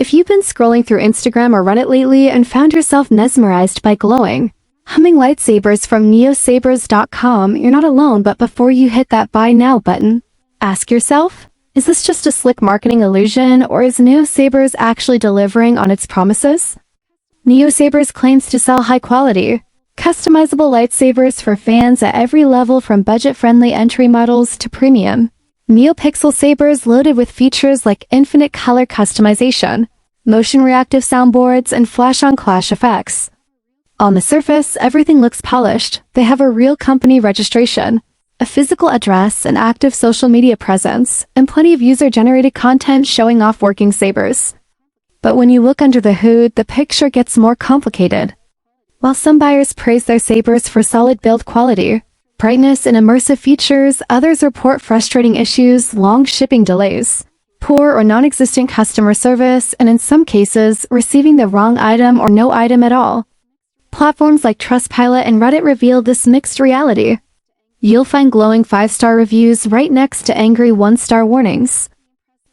If you've been scrolling through Instagram or Reddit lately and found yourself mesmerized by glowing, humming lightsabers from Neosabers.com, you're not alone. But before you hit that buy now button, ask yourself, is this just a slick marketing illusion, or is Neosabers actually delivering on its promises? Neosabers claims to sell high-quality, customizable lightsabers for fans at every level, from budget-friendly entry models to premium NeoPixel sabers loaded with features like infinite color customization, motion-reactive soundboards, and flash-on-clash effects. On the surface, everything looks polished. They have a real company registration, a physical address, an active social media presence, and plenty of user-generated content showing off working sabers. But when you look under the hood, the picture gets more complicated. While some buyers praise their sabers for solid build quality, brightness, and immersive features, others report frustrating issues, long shipping delays, poor or non-existent customer service, and in some cases, receiving the wrong item or no item at all. Platforms like Trustpilot and Reddit reveal this mixed reality. You'll find glowing 5-star reviews right next to angry 1-star warnings.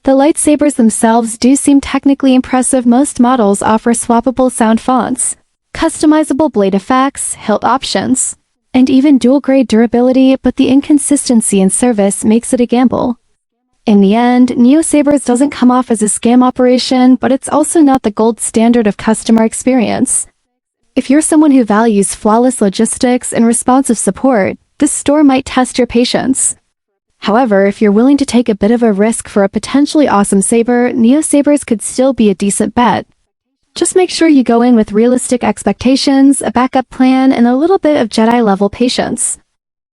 The lightsabers themselves do seem technically impressive. Most models offer swappable sound fonts, customizable blade effects, hilt options, and even dual-grade durability, but the inconsistency in service makes it a gamble. In the end, Neosabers doesn't come off as a scam operation, but it's also not the gold standard of customer experience. If you're someone who values flawless logistics and responsive support, this store might test your patience. However, if you're willing to take a bit of a risk for a potentially awesome saber, Neosabers could still be a decent bet. Just make sure you go in with realistic expectations, a backup plan, and a little bit of Jedi-level patience.